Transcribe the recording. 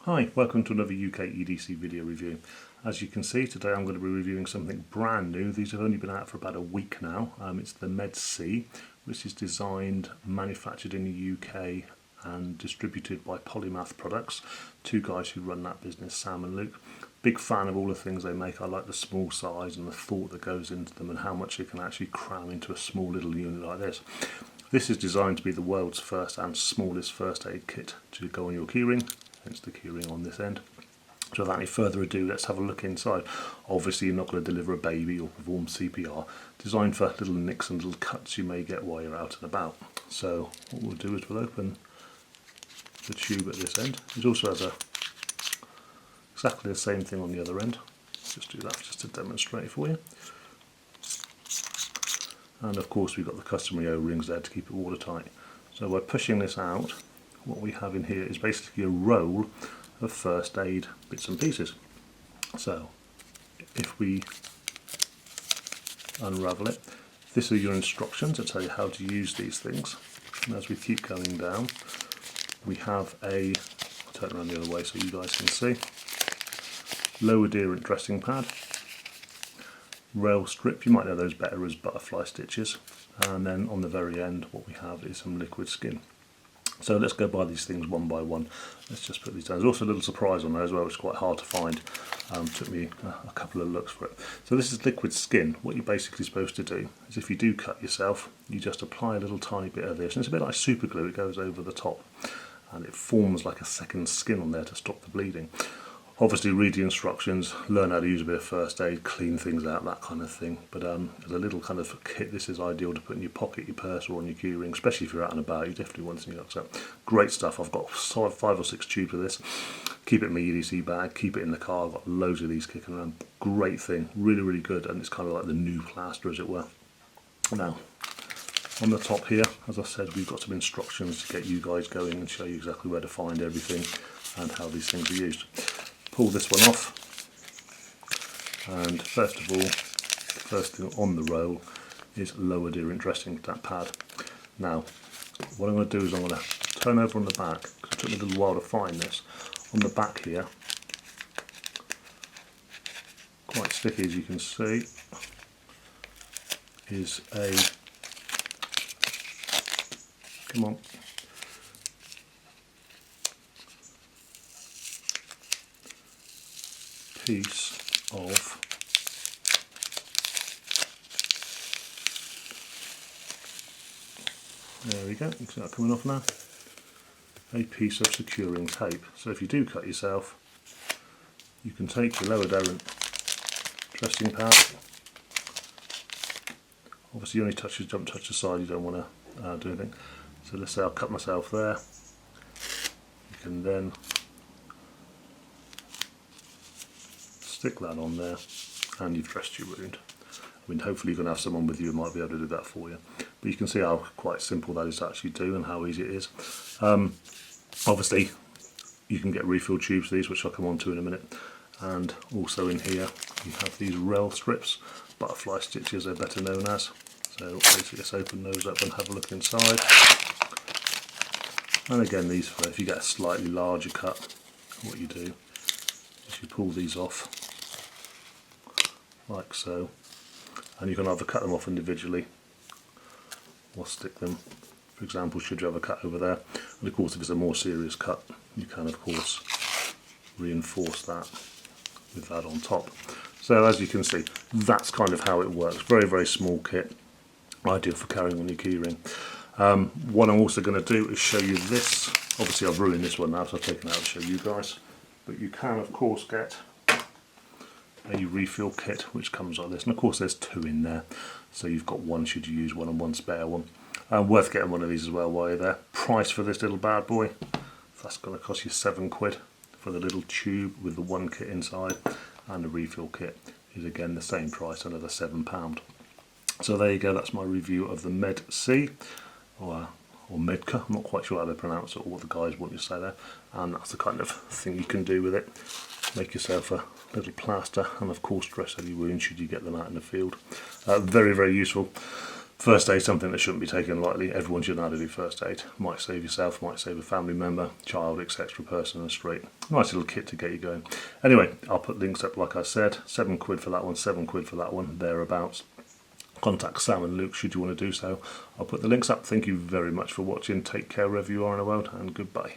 Hi, welcome to another UK EDC video review. As you can see, today I'm going to be reviewing something brand new. These have only been out for about a week now. It's the MEDC, which is designed, manufactured in the UK and distributed by Polymath products. Two guys who run that business, Sam and Luke. Big fan of all the things they make. I like the small size and the thought that goes into them and how much you can actually cram into a small little unit like this. This is designed to be the world's first and smallest first aid kit to go on your keyring. Hence the keyring on this end. So without any further ado, let's have a look inside. Obviously you're not going to deliver a baby or perform CPR. Designed for little nicks and little cuts you may get while you're out and about. So what we'll do is we'll open the tube at this end. It also has exactly the same thing on the other end. Just do that just to demonstrate for you. And of course we've got the customary O-rings there to keep it watertight. So by pushing this out, what we have in here is basically a roll of first aid bits and pieces. So if we unravel it, these are your instructions that tell you how to use these things. And as we keep going down, we have I'll turn around the other way so you guys can see, low adherent dressing pad, rail strip, you might know those better as butterfly stitches, and then on the very end what we have is some liquid skin. So let's go by these things one by one. Let's just put these down. There's also a little surprise on there as well, which is quite hard to find. Took me a couple of looks for it. So this is liquid skin. What you're basically supposed to do is if you do cut yourself, you just apply a little tiny bit of this. And it's a bit like super glue, it goes over the top. And it forms like a second skin on there to stop the bleeding. Obviously read the instructions, learn how to use a bit of first aid, clean things out, that kind of thing. But as a little kind of kit, this is ideal to put in your pocket, your purse or on your keyring, especially if you're out and about. You definitely want to use that. Great stuff. I've got 5 or 6 tubes of this. Keep it in my EDC bag, keep it in the car. I've got loads of these kicking around. Great thing, really, really good. And it's kind of like the new plaster, as it were. Now, on the top here, as I said, we've got some instructions to get you guys going and show you exactly where to find everything and how these things are used. Pull this one off, and first of all, the first thing on the roll is low adherent dressing pad. Now, what I'm going to do is I'm going to turn over on the back, because it took me a little while to find this. On the back here, quite sticky as you can see, is come on, piece of there we go, you can see that coming off now, a piece of securing tape. So if you do cut yourself, you can take your low adherent dressing pad, obviously you only don't touch the side, you don't want to do anything. So let's say I'll cut myself there, you can then stick that on there and you've dressed your wound. I mean, hopefully you're going to have someone with you who might be able to do that for you. But you can see how quite simple that is to actually do and how easy it is. Obviously you can get refill tubes for these, which I'll come on to in a minute. And also in here you have these rail strips, butterfly stitches they're better known as. So basically let's open those up and have a look inside. And again, these for if you get a slightly larger cut, what you do is you pull these off like so, and you can either cut them off individually or stick them, for example, should you have a cut over there. And of course if it's a more serious cut, you can of course reinforce that with that on top. So as you can see, that's kind of how it works. Very, very small kit, ideal for carrying on your keyring. What I'm also going to do is show you this. Obviously I've ruined this one now, so I've taken it out to show you guys. But you can of course get a refill kit which comes like this, and of course there's 2 in there, so you've got one should you use one and one spare one. Worth getting one of these as well while you're there. Price for this little bad boy, that's going to cost you £7 for the little tube with the 1 kit inside, and the refill kit is again the same price, another £7. So there you go, that's my review of the MEDC or MEDC, I'm not quite sure how they pronounce it or what the guys want you to say there, and that's the kind of thing you can do with it. Make yourself a little plaster and of course dress any wounds should you get them out in the field. Very, very useful. First aid, something that shouldn't be taken lightly. Everyone should know how to do first aid. Might save yourself, might save a family member, child, etc. person on the street. Nice little kit to get you going. Anyway, I'll put links up like I said. £7 for that one, £7 for that one, thereabouts. Contact Sam and Luke should you want to do so. I'll put the links up. Thank you very much for watching. Take care wherever you are in the world, and goodbye.